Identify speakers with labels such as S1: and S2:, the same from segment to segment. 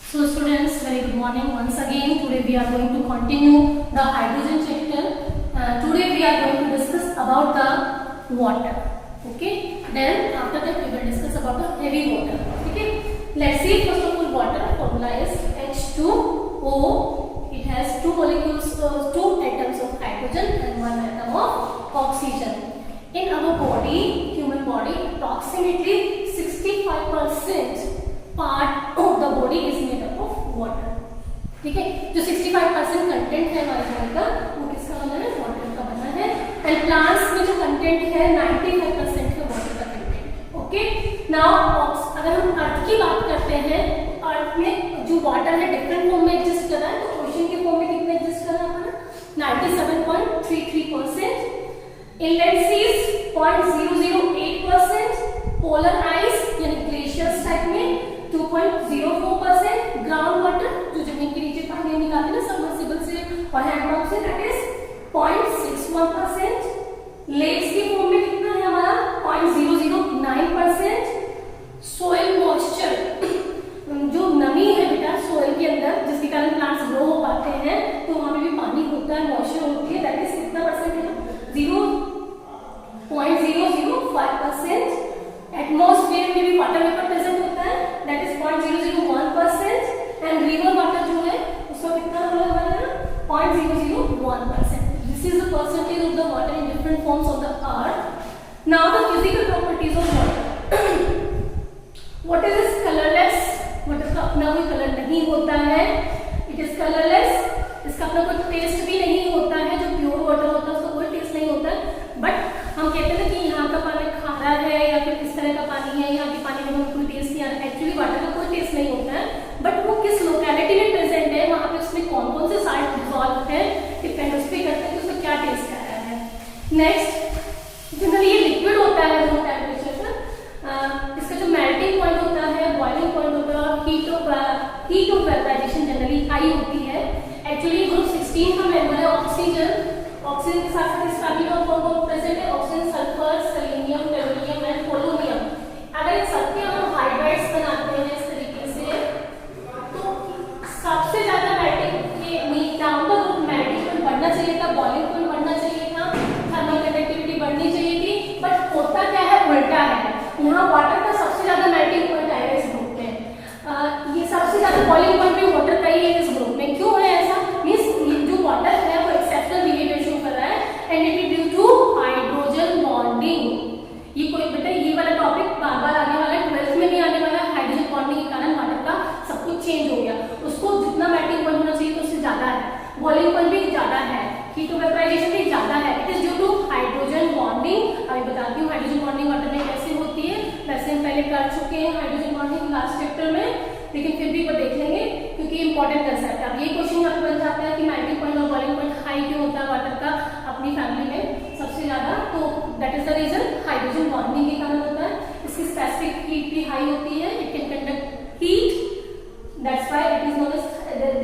S1: So students, very good morning once again. Today we are going to continue the hydrogen chapter. Today we are going to discuss about the water. Okay. Then after that we will discuss about the heavy water. Okay. Let's see first of all water formula is H2O. It has two molecules, two atoms of hydrogen and one atom of oxygen. In our body, human body, approximately 65% part of the body is made up of water. ठीक है, जो 65% content है हमारे body का वो किसका बना है? वाटर का बना है. एंड प्लांट्स में जो कंटेंट है 95% है वाटर का कंटेंट. ओके, नाउ अगर हम अर्थ की बात करते हैं, अर्थ में जो वाटर है डिफरेंट फॉर्म में एग्जिस्ट कर रहा है. तो ओशन के फॉर्म में कितना एग्जिस्ट कर रहा है हमारा? 97.33%. Inland seas 0.008%. पोलर आइस यानी ग्लेशियर्स टाइप में 2.04%. ग्राउंड वाटर जो जमीन के नीचे पानी निकालते हैं सबमर्सिबल से और हैंडपंप से, दैट इज 0.61%. लेक्स की फॉर्म में कितना है हमारा? 0.009%. सोइल मॉइस्चर जो नमी है बेटा सोइल के अंदर जिसके कारण प्लांट्स ग्रो हो पाते हैं, तो वहां पे भी पानी होता है, मॉइस्चर होती है, दैट इज कितना परसेंट है? 0.005%. एटमॉस्फेयर में भी वाटर वेपर प्रेजेंट होता है, that is 0.001%. And river water जो है उसका कितना रोल है? 0.001%. This is the percentage of the water in different forms of the earth. Now the physical properties of water. What is this? Colourless. Water का अपना कोई कलर नहीं होता है. It is colourless. इसका अपना कोई टेस्ट भी नहीं होता है. जो प्योर वाटर होता है उसका कोई टेस्ट नहीं होता है. बट हम कहते हैं कि यहाँ का पानी खारा है या फिर किस तरह का पानी है, यहाँ के पानी में कोई टेस्ट नहीं आ रहा. एक्चुअली वाटर का कोई टेस्ट नहीं होता है, बट वो किस लोकेलिटी में प्रेजेंट है, वहां पे उसमें कौन कौन से साल्ट डिसॉल्व है, डिपेंड उस पर करता है कि उसमें क्या टेस्ट आ रहा है. नेक्स्ट, जनरली ये लिक्विड होता है रूम टेम्परेचर पर. इसका जो मेल्टिंग पॉइंट होता है, बॉइलिंग पॉइंट होता है और heat of vaporisation generally high होती है. एक्चुअली ग्रुप 16 का मेंबर है ऑक्सीजन. ऑक्सीजन के साथ साथ इसका भी कौन प्रेजेंट है? Oxygen, sulphur, selenium, tellurium and polonium. अगर इन सबके हम हाइड्राइड्स बनाते हैं इस तरीके से, तो सबसे ज्यादा melting down the group melting point बढ़ना चाहिए था, बॉइलिंग पॉइंट बढ़ना चाहिए था, थर्मल कंडक्टिविटी बढ़नी चाहिए थी. बट होता क्या है? उल्टा है. यहाँ वाटर का सबसे ज्यादा मेल्टिंग पॉइंट आएगा इस ग्रुप में. ये सबसे ज्यादा बॉइलिंग पॉइंट भी वाटर का ही है इस ग्रुप में. क्यों है ऐसा? मींस जो वाटर है वो एक्सेप्शनल बिहेवियर शो कर रहा है and it is due to hydrogen bonding. ये कोई बेटा ये वाला टॉपिक बार बार आने वाला है, 12th में भी आने वाला है. हाइड्रोजन बॉन्डिंग के कारण वाटर का सब कुछ चेंज हो गया. उसको जितना मेल्टिंग पॉइंट होना चाहिए तो उससे ज्यादा है, बॉइलिंग पॉइंट भी ज्यादा है, हीट ऑफ वेपराइजेशन भी ज्यादा है. It is due to hydrogen bonding. अभी बताती हूँ हाइड्रोजन बॉन्डिंग वाटर में कैसे होती है. वैसे हम पहले कर चुके हैं हाइड्रोजन बॉन्डिंग लास्ट चैप्टर में, लेकिन फिर भी वो देख लेंगे क्योंकि इंपॉर्टेंट कंसेप्ट है. अब ये क्वेश्चन यहाँ पे बन जाता है कि मेल्टिंग पॉइंट और बॉइलिंग पॉइंट हाई क्यों होता है वाटर का अपनी फैमिली में सबसे ज्यादा? तो that is the reason, hydrogen bonding के कारण होता है. इसकी स्पेसिफिक हीट भी हाई होती है. It can conduct heat, that's why it is known as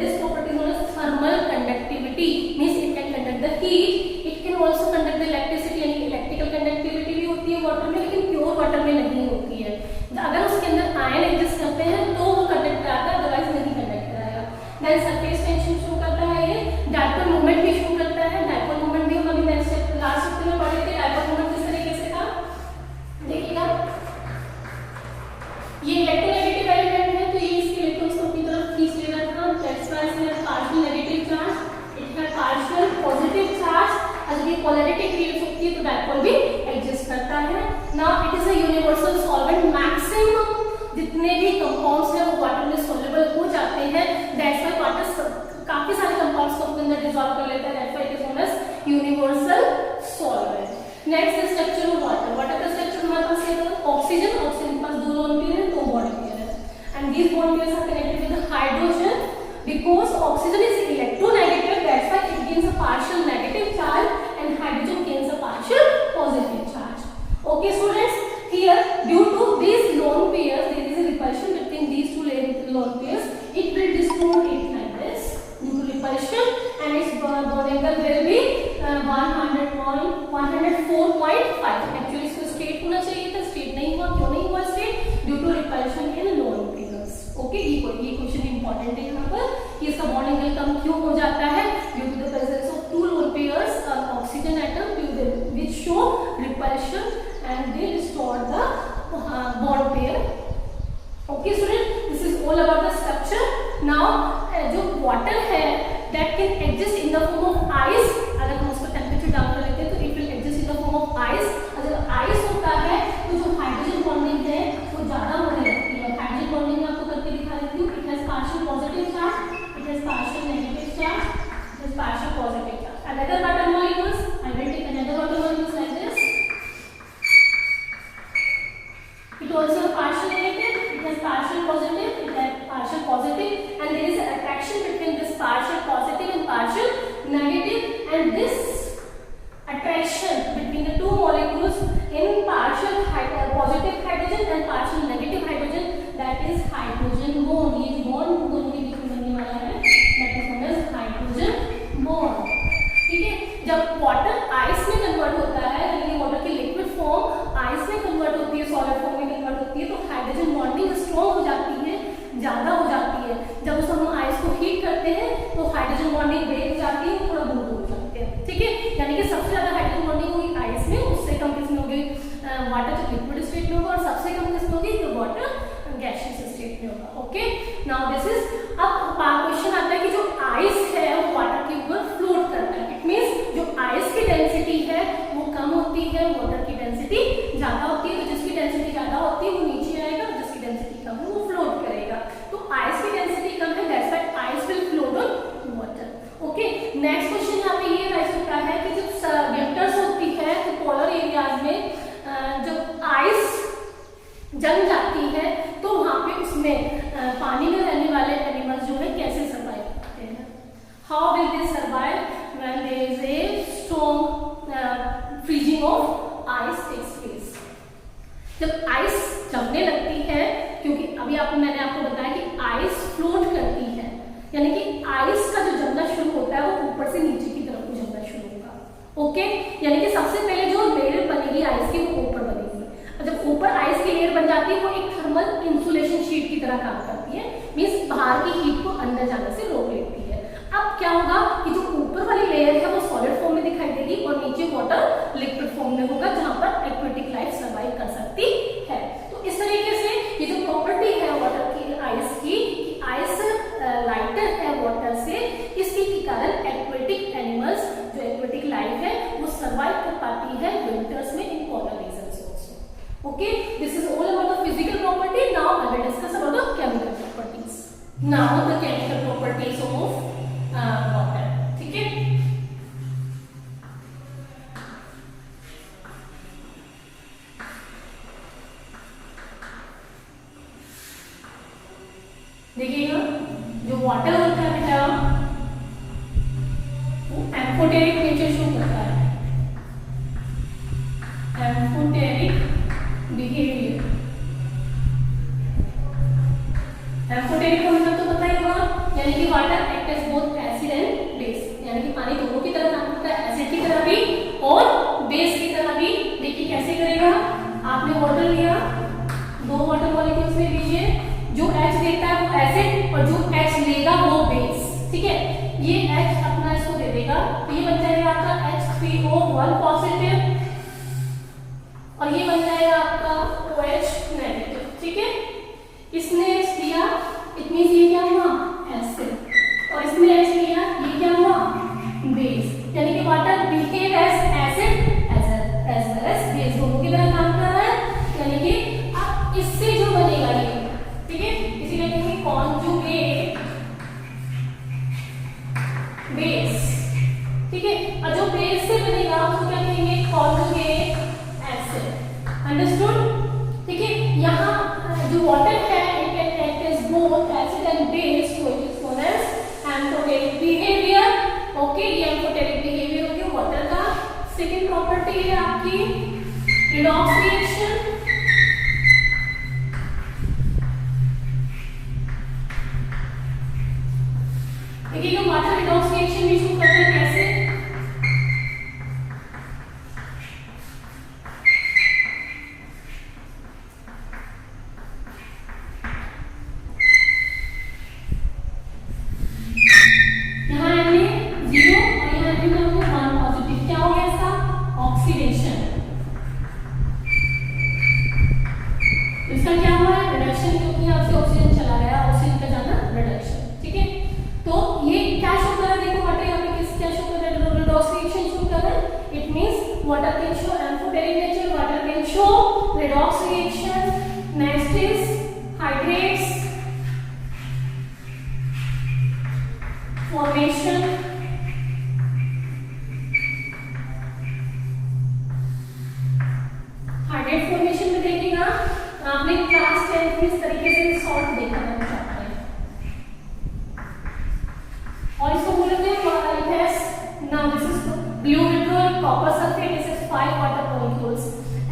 S1: this property known as thermal conductivity. Means it can conduct the heat. It can also conduct the electricity यानी electrical conductivity भी होती है water में, लेकिन pure water में नहीं होती है. अगर उसके अंदर आयन एग्जिस्ट करते हैं तो वो कंडक्ट कराता है, अदरवाइज नहीं कंडक्ट कराएगा. देन सरफेस टेंशन शो करता है. ये डायपोल मोमेंट भी शो करता है. डायपोल मोमेंट भी हम अभी नेक्स्ट लास्ट चैप्टर में पढ़े थे. डायपोल मोमेंट किस तरीके से था देखिएगा. ये इलेक्ट्रोनेगेटिव एलिमेंट है, तो ये इसके इलेक्ट्रॉन्स को अपनी तरफ खींच लेगा था. दैट्स व्हाई इसमें partial negative charge, it has partial positive charge. जब ये पोलैरिटी क्रिएट होती है तो डायपोल भी एग्जिस्ट करता है. Now it is a universal solvent. Maximum जितने भी कंपाउंड्स हैं वो वाटर में सोल्युबल हो जाते हैं. दैट्स व्हाई वाटर काफी सारे कंपाउंड्स को अपने अंदर डिसॉल्व कर लेता है. That's why it is known as universal solvent. Next structure of water. Water का स्ट्रक्चर हमारे पास ये है ऑक्सीजन. ऑक्सीजन के पास दो लोन पेयर है, दो बॉन्ड पेयर है. And these bond pairs are connected with hydrogen. Because oxygen is electronegative, that's why it gains a partial negative charge and hydrogen gains a partial positive charge. Okay students, here due to these lone pairs there is a repulsion between these two lone pairs. It will distort it like this due to repulsion and its bond angle will be 104.5. Actually इसको straight होना चाहिए था, straight नहीं हुआ. क्यों नहीं हुआ straight? Due to repulsion in lone pairs. Okay, ये क्वेश्चन इंपॉर्टेंट है यहाँ पर कि इसका बॉन्ड एंगल कम क्यों हो जाता है, due to the presence of two lone pairs oxygen atom which show repulsion and they restore the bond pair. Okay student, this is all about the structure. Now जो water है that can exist in the form of ice, अगर हम उसका temperature down कर लेते हैं तो it will exist in the form of ice. अगर ice होता है तो जो हाइड्रोजन बॉन्डिंग है वो ज्यादा होने लगती है। हाइड्रोजन बॉन्डिंग में आपको करके दिखा देती हूँ। It has partial positive charge, it has partial negative charge, it has partial positive charge. Another water molecules, I will take another water molecules like this. It also partial negative, it has partial positive, it has partial positive, and there is an attraction between this partial positive and partial negative, and this attraction between the two molecules in partial positive hydrogen and partial negative hydrogen, that is hydrogen bond. ये bond दोनों के बीच में बनने वाला है, that is known as hydrogen bond. ठीक है, जब वाटर आइस में कन्वर्ट होता है, यानी वाटर की लिक्विड फॉर्म आइस में कन्वर्ट होती है, सॉलिड फॉर्म में कन्वर्ट होती है, तो हाइड्रोजन बॉन्डिंग स्ट्रॉन्ग हो जाती है, ज्यादा हो जाती है। जब उस हम आइस को हीट करते हैं तो हाइड्रोजन बॉन्डिंग ब्रेक हो जाती है, थोड़ा दूर हो जाते हैं। ठीक है, यानी कि सबसे ज्यादा हाइड्रोजन बॉन्डिंग होगी आइस में, उससे कम किसमें होगी, वाटर जो लिक्विड स्टेट में होगा, और सबसे कम किसमें होगी, तो वाटर गैसियस स्टेट में होगा। ओके, नाउ दिस इज, अब क्वेश्चन आता है कि जो आइस है वो वाटर के ऊपर फ्लोट करता है। इट मींस जो आइस की डेंसिटी है वो कम होती है, वाटर की डेंसिटी ज्यादा होती है। तो जिसकी डेंसिटी ज्यादा होती है वो नीचे आएगा, जिसकी डेंसिटी कम है वो फ्लोट करेगा। तो आइस की डेंसिटी कम है, that's why ice will float on water. Okay, next question यहाँ पे ये राइज होता है कि जब विंटर्स होती है तो पोलर एरियाज में जब आइस जम जाती है तो वहां पे उसमें पानी में रहने वाले एनिमल्स जो है कैसे सर्वाइव करते हैं, how will they survive when there is a strong freezing of ice takes place. जब आइस जमने लगती है, क्योंकि अभी मैंने आपको बताया कि आइस फ्लोट करती है, यानी कि आइस का जो जमना शुरू होता है वो ऊपर से नीचे की तरफ को जमना शुरू होगा। ओके, यानी कि सबसे पहले जो लेयर बनेगी आइस की वो ऊपर बनेगी। जब ऊपर आइस की लेयर बन जाती है वो एक थर्मल इंसुलेशन शीट की तरह काम करती है, मींस बाहर की हीट को अंदर जाने से रोक लेती है। अब क्या होगा कि जो ऊपर वाली लेयर है वो सॉलिड फॉर्म में दिखाई देगी और नीचे वाटर लिक्विड फॉर्म में होगा, जहां पर एक्वेटिक लाइफ सर्वाइव कर सकती है। तो इस तरीके से ये जो प्रॉपर्टी है वाटर की, आइस की, आइस लाइटर है वाटर से, इसके कारण एक्वेटिक एनिमल्स जो एक्वेटिक लाइफ है वो सर्वाइव कर पाती है विंटर्स में in polar regions. Okay, this is all about the physical property. Now I will discuss about the chemical properties. Now the chemical properties of water. ठीक है? देखिएगा, जो वाटर होता है बेटा वो एम्फोटेरिक नेचर शो करता है, एम्फोटेरिक बिहेवियर। एम्फोटेरिक का मतलब तो पता ही होगा, यानी कि water act as both acid and base, यानी कि पानी दोनों की तरह काम करता है, एसिड की तरह भी और बेस की तरह भी। देखिए कैसे करेगा, आपने वाटर लिया, दो वाटर मॉलिक्यूल्स ले लीजिए, जो H देता है वो एसिड और जो H लेगा वो बेस। ठीक है, ये H अपना इसको दे देगा तो ये बन जाएगा आपका H3O1 पॉजिटिव और ये बन जाएगा आपका OH नेगेटिव। ठीक है, इसने H दिया, इट मींस ये क्या हुआ, एसिड, और इसने H लिया, ये क्या हुआ, बेस। यानी कि water behave as acid as well as base, दोनों की तरह काम कर रहा है। यानी कि अब इससे जो बनेगा ये, ठीक है, इसीलिए कहेंगे कॉन्जुगेट बेस। ठीक है, और जो बेस से बनेगा उसको क्या कहेंगे, कॉन्जुगेट एसिड। अंडरस्टूड? ठीक है, यहाँ जो वाटर है it can act as both acid and base, which is known as amphoteric behaviour. Okay, ये एम्फोटेरिक बिहेवियर हो गया वाटर का। सेकंड प्रॉपर्टी है आपकी रिडॉक्स रिएक्शन। देखिए वाटर रिडॉक्स रिएक्शन भी शुरू करते हैं कैसे, फॉर्मेशन, हाइड्रेट फॉर्मेशन में देखिएगा आपने क्लास 10 में इस तरीके से सॉल्ट देखा है और इसको बोलते हैं it has now this is blue withdrawal copper sulfate this is 5 water molecules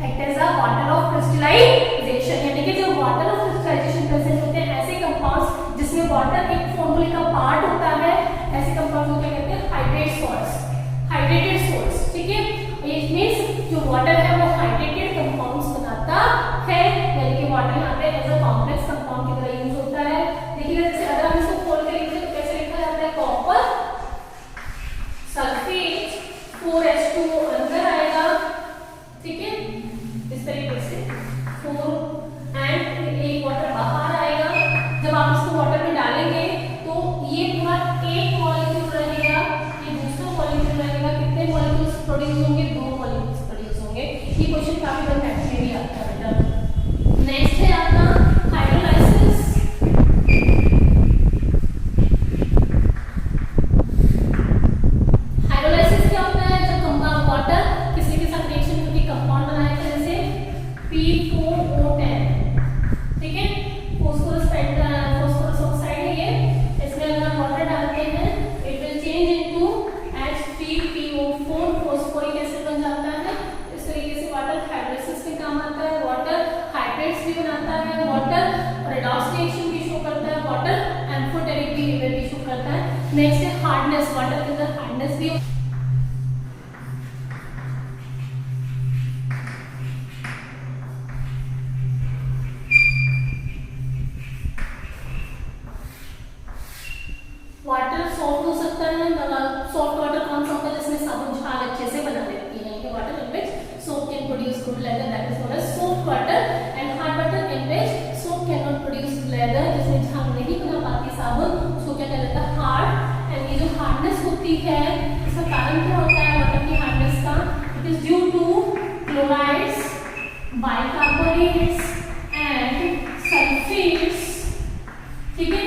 S1: act as a water of crystallization यानी कि जो water of crystallization प्रेजेंट होते हैं ऐसे कंपाउंड्स जिसमें वाटर एक फॉर्मूले का पार्ट होता है ऐसे कंपाउंड्स को क्या कहते हैं हाइड्रेट सॉल्ट्स, हाइड्रेटेड सॉल्ट्स। ठीक है, इट मींस जो वाटर है वो हाइड्रेटेड कंपाउंड्स बनाता है यानी कि वाटर यहाँ पे एज अ कॉम्प्लेक्स कंपाउंड की तरह यूज होता है। देखिए जैसे अगर हम इसको खोल के लिखते हैं तो कैसे लिखा जाता है कॉपर सल्फेट 4H2 अंदर आएगा, ठीक है इस तरीके से 4 एंड एक वाटर बाहर आएगा। जब आप इसको वाटर में डालेंगे तो ये पूरा एक मॉलिक्यूल रहेगा, ये दूसरा मॉलिक्यूल रहेगा। कितने मॉलिक्यूल्स प्रोड्यूस होंगे? 2 मॉलिक्यूल्स प्रोड्यूस होंगे। ये क्वेश्चन काफी बार मैथ में भी आता है बेटा। नेक्स्ट है आपका हाइड्रोलाइसिस। हाइड्रोलाइसिस क्या होता है? जब कंपाउंड वाटर किसी के साथ रिएक्शन करके कंपाउंड बनाएगा जैसे P4O10, ठीक है फॉस्फोरस ऑक्साइड है ये। इसमें अगर हम वाटर डालते हैं it will change into H3PO4 phosphoric acid बन जाता है। इस तरीके से वाटर हाइड्रोलाइसिस में काम आता है। वाटर हाइड्रेट्स भी बनाता है, वाटर रेडॉक्स रिएक्शन भी शो करता है, वाटर एम्फोटेरिक बिहेवियर भी शो करता है। नेक्स्ट है हार्डनेस, वाटर के अंदर हार्डनेस भी वाटर सॉफ्ट हो सकता है। सॉफ्ट वाटर कौन सा होता है? जिसमें साबुन झाग अच्छे से बना लेती है यानी कि water in which soap can produce good lather that is known as soft water and hard water in which soap can not produce lather, जिसमें झाग नहीं बना पाती साबुन उसको क्या कहलाता है? हार्ड। एंड ये जो हार्डनेस होती है इसका कारण क्या होता है वाटर की हार्डनेस का? It is due to chlorides, bicarbonates and sulphates, ठीक है।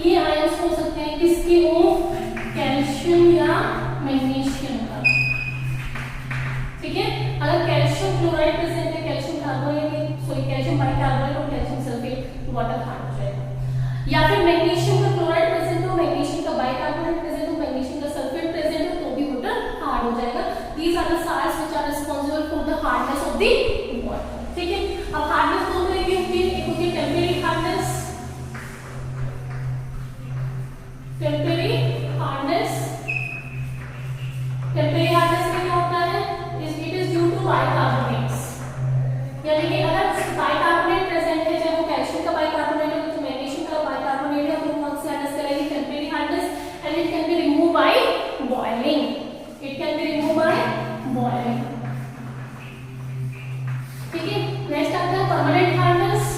S1: ये आयंस हो सकते हैं किसके? ऑफ कैल्शियम या मैग्नीशियम का, ठीक है। अगर कैल्शियम क्लोराइड प्रेजेंट है, calcium carbonate sorry calcium bicarbonate और कैल्शियम सल्फेट तो वाटर हार्ड हो जाएगा। या फिर मैग्नीशियम का क्लोराइड प्रेजेंट हो, मैग्नीशियम का बाइकार्बोनेट प्रेजेंट हो, मैग्नीशियम का सल्फेट प्रेजेंट हो तो भी वाटर हार्ड हो जाएगा। These are the salts which are responsible for the hardness of the water, ठीक है। अब हार्डनेस दो तरह की होती है, एक होती है temporary hardness, temporary hardness. Temporary hardness में क्या होता है? It is due to bicarbonates, यानी कि अगर बाइकार्बोनेट प्रेजेंट है चाहे वो कैल्शियम का बाइकार्बोनेट है तो मैग्नीशियम का बाइकार्बोनेट है तो कौन सी हार्डनेस करेगी? Temporary hardness. And it can be remove by boiling, it can be remove by boiling, ठीक है। नेक्स्ट आता है परमानेंट हार्डनेस।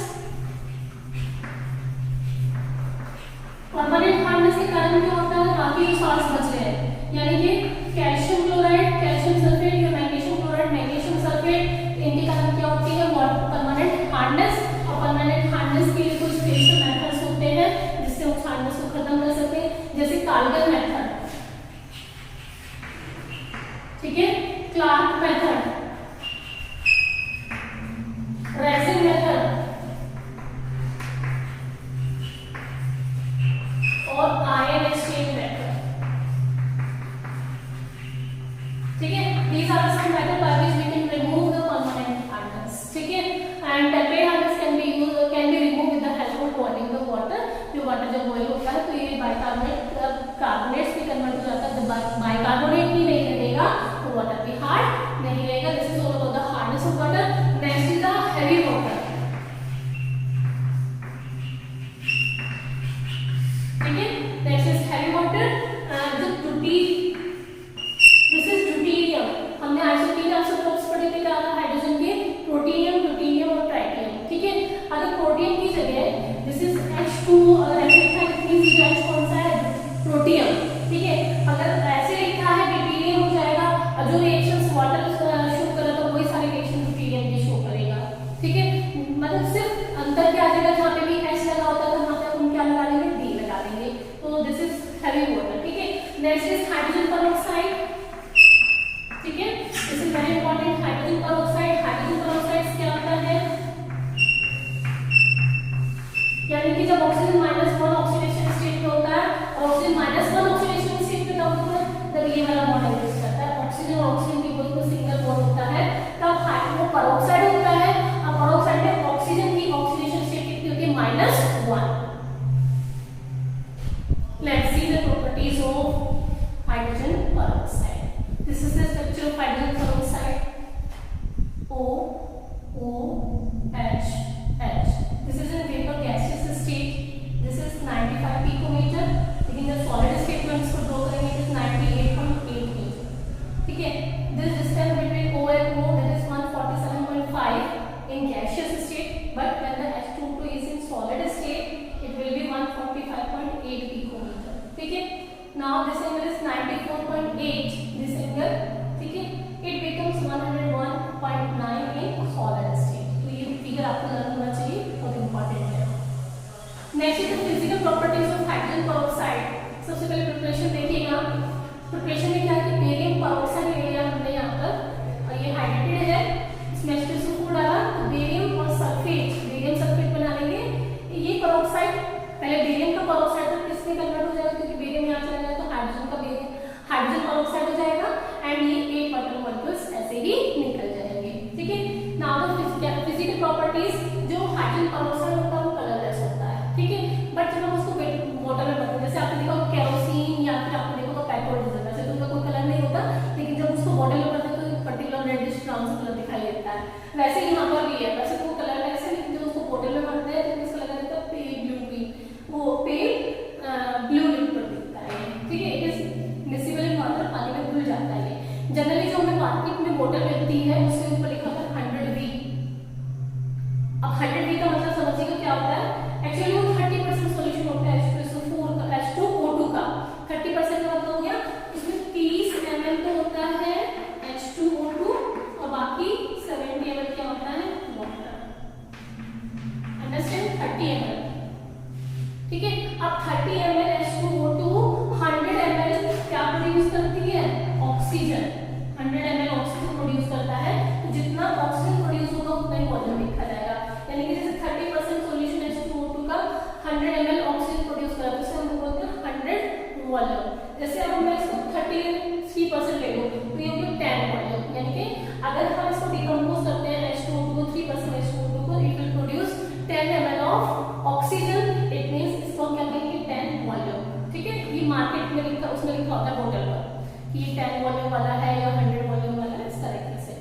S1: परमानेंट हार्डनेस के कारण क्या होता है? बाकी सॉल्ट्स बच रहे हैं यानी कि कैल्शियम क्लोराइड, कैल्शियम सल्फेट या मैग्नीशियम क्लोराइड, मैग्नीशियम सल्फेट, इनके कारण क्या होती है? Permanent hardness. और परमानेंट हार्डनेस के लिए कुछ स्पेशल मेथड्स होते हैं जिससे उस हार्डनेस को खत्म कर सकते हैं, जैसे काल्गन मेथड, ठीक है, क्लार्क मेथड, रेसिन मेथड और आयन एक्सचेंज मेथड, ठीक है। These are some methods by which we can remove the permanent hardness, ठीक है। And temporary hardness can be removed with the help of boiling the water। जो water जब boil होता है तो ये बाइकार्बोनेट कार्बोनेट्स में कन्वर्ट हो जाता है। जब बाइकार्बोनेट ही नहीं रहेगा तो वाटर भी हार्ड नहीं रहेगा। This is all about the hardness of water. Next is the heavy water, ठीक है। Next is heavy water. This is deuterium. हमने आइसोटोप आइसोटोप्स पढ़े थे क्या हाइड्रोजन के? प्रोटियम, ड्यूटेरियम और ट्राइटियम, ठीक है। अगर प्रोटियम की जगह दिस इज H2 अगर ऐसे लिखा है तो H कौन सा है? प्रोटियम, ठीक है। अगर ऐसे लिखा है ड्यूटेरियम हो जाएगा और जो रिएक्शंस वाटर शो कर रहा था वही सारे रिएक्शन ड्यूटेरियम भी शो करेगा, ठीक है। मतलब सिर्फ अंतर क्या आ जाएगा? जहाँ पे भी H लगा होता था वहां पे हम क्या लगा लेंगे? D लगा देंगे। तो दिस इज हेवी वाटर, ठीक है। नेक्स्ट इज हाइड्रोजन पेरोक्साइड, ठीक है, this is very important. Hydrogen peroxide, hydrogen peroxide क्या होता है, यानी कि जब ऑक्सीजन -1 ऑक्सीडेशन स्टेट में होता है और ऑक्सीजन -1 ऑक्सीडेशन स्टेट में तब होता है, तब ये वाला मॉडल यूज करता है। ऑक्सीजन और ऑक्सीजन के बीच में सिंगल बॉन्ड होता है, तब वो पेरोक्साइड होता है। अब पेरोक्साइड में ऑक्सीजन की ऑक्सीडेशन स्टेट कितनी होती है, -1। Let's see the properties of hydrogen peroxide. This is the structure of hydrogen peroxide, OOH। This is in vapor gaseous state. This is 95 picometer. लेकिन जब सॉलिड स्टेट में इसको ड्रॉ करेंगे इट इज 98.8 मीटर, ठीक है। This distance between O and O that is 147.5 in gaseous state, but when the H2O is in solid state it will be 145.8 picometer, ठीक है। Now this angle is 94.8, this angle, ठीक है, it becomes 101.9 in solid state। तो ये figure आपको learn होना चाहिए, बहुत इंपॉर्टेंट है। Next is physical properties of hydrogen peroxide. सबसे पहले प्रिपरेशन देखिएगा। प्रिपरेशन में क्या है कि बेरियम पेरोक्साइड ले लिया हमने यहाँ पर, और ये हाइड्रेटेड है, इसमें H2SO4 डाला, तो बेरियम और सल्फेट, बेरियम सल्फेट बना लेंगे। ये पेरोक्साइड पहले बेरियम का पेरोक्साइड तो किसमें कन्वर्ट हो जाएगा, क्योंकि बेरियम यहाँ चला जाएगा तो हाइड्रोजन का हाइड्रोजन पेरोक्साइड हो जाएगा, एंड ये 8 वाटर मॉलिक्यूल्स ऐसे ही निकल जाएंगे, ठीक है। नाउ द फिजिकल प्रॉपर्टीज, जो हाइड्रोजन पेरोक्साइड होता है वो कलरलेस होता है, ठीक है, बट जब हम उसको वाटर में बनाते हैं, जैसे आपने देखा केरोसिन या फिर आपने देखा पेट्रोल डीजल, वैसे तो उनका कोई कलर नहीं होता, लेकिन जब उसको बॉटल में बनाते हैं तो एक पर्टिकुलर रेडिश ब्राउन सा कलर दिखाई देता है। वैसे यहाँ पर भी है, वैसे तो वो कलरलेस है, लेकिन जब उसको बॉटल में बनाते हैं तो इसका लगा रहता है पेल ब्लू ग्रीन, वो पेल ब्लू लिक्विड दिखता है, ठीक है। It is miscible in water, पानी में घुल जाता है। जनरली जो हमें मार्केट में बोतल मिलती है उसके ऊपर लिखा होता है 100V। अब 100V का मतलब समझिएगा क्या होता है, एक्चुअली वो 30% सॉल्यूशन होता है H2SO4 का, H2O2 का 30% का मतलब हो गया, इसमें 30 ml तो होता है H2O2 और बाकी 70 ml क्या होता है, वाटर। अंडरस्टैंड, 30 ml, ठीक है। अब 30 ml H2O2 100 ml क्या प्रोड्यूस करती है, ऑक्सीजन। 100 ml ऑक्सीजन प्रोड्यूस करता है, तो जितना ऑक्सीजन प्रोड्यूस होगा उतना ही वॉल्यूम लिखा जाएगा, यानी कि जैसे 30% सॉल्यूशन H2O2 का 100 ml ऑक्सीजन प्रोड्यूस कर रहा है, तो हम बोलते हैं 100 वॉल्यूम। जैसे अब मैं इसको 33% ले लूं तो ये हो गया 10 वॉल्यूम, यानी कि अगर हम इसको डिकम्पोज करते हैं H2O2 को 3% H2O2 को, it will produce 10 ml of oxygen, it means इसको क्या कहेंगे 10 वॉल्यूम, ठीक है। ये मार्केट में लिखा, उसमें लिखा होता है बोतल पर कि ये 10 वॉल्यूम वाला है या 100 वॉल्यूम वाला है, इस तरीके से।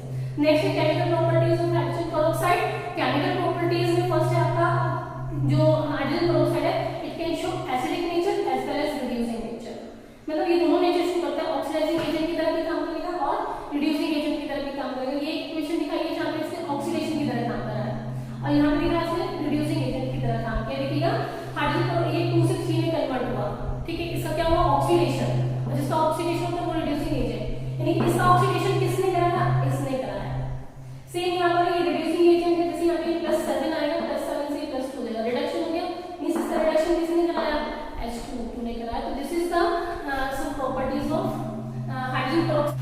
S1: नेक्स्ट है chemical properties of hydrogen peroxide. Chemical properties में फर्स्ट है आपका जो हाइड्रोजन पेरोक्साइड है, it can show acidic nature as well as reducing nature, मतलब ये दोनों नेचर शो करता है, ऑक्सीडाइजिंग एजेंट की तरह भी काम करेगा और रिड्यूसिंग एजेंट की तरह भी काम करेगा। ये इक्वेशन दिखाई है जहां पे इसने ऑक्सीडेशन की तरह काम करा है, और यहाँ पे दिखा है रिड्यूसिंग एजेंट की तरह काम किया। देखिएगा हाइड्रोजन ये 2 से 3 में कन्वर्ट हुआ, ठीक है, इसका क्या हुआ, ऑक्सीडेशन, और जिसका ऑक्सीडेशन होता है वो रिड्यूसिंग एजेंट, यानी कि इसका ऑक्सीडेशन किसने कराया, इसने कराया। सेम यहाँ पर ये रिड्यूसिंग एजेंट है, जैसे यहाँ पे +7 आएगा, +7 से +2 हो जाएगा, रिडक्शन हो गया, मींस इसका रिडक्शन किसने कराया, H2O2 ने कराया। तो this is the some properties of hydrogen peroxide.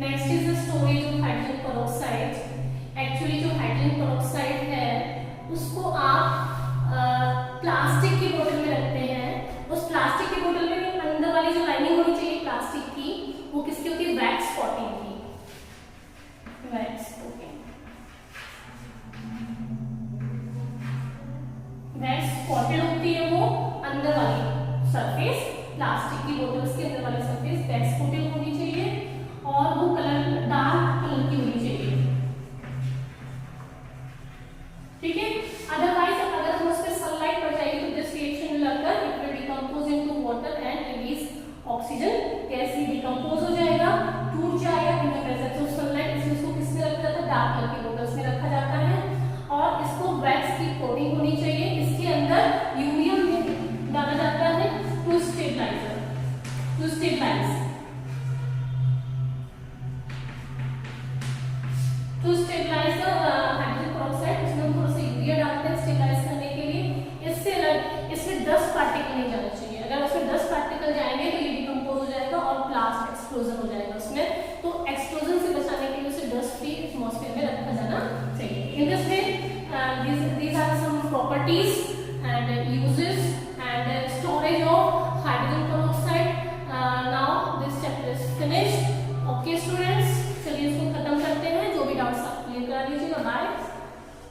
S1: Next is the storage of hydrogen peroxide. Actually जो हाइड्रोजन पेरोक्साइड है उसको आप प्लास्टिक की बोतल में रखते हैं, उस प्लास्टिक की बोतल में अंदर वाली जो लाइनिंग होनी चाहिए प्लास्टिक की, वो किसकी होती है, वैक्स कोटिंग की, वैक्स कोटिंग। वैक्स कोटेड होती है वो अंदर वाली सरफेस, प्लास्टिक की बोतल्स के अंदर वाली सरफेस वैक्स कोटेड होनी चाहिए, और वो कलर डार्क कलर की होनी चाहिए, ठीक है। अदरवाइज अगर हम उस पे सनलाइट पड़ जाएगी तो this reaction will occur, it will decompose into water and release oxygen gas, ये डिकम्पोज हो जाएगा, टूट जाएगा in the presence of sunlight. इसलिए इसको किसमें रखा जाता है, डार्क कलर की बोतल्स में रखा जाता है, और इसको वैक्स की कोटिंग होनी चाहिए। इसके अंदर यूरियम डाला जाता है to stabilise, properties and uses and storage of hydrogen peroxide. Now this chapter is finished. Okay students, चलिए इसको खत्म करते हैं. जो भी डाउट्स आप क्लियर करा लीजिएगा. बाय.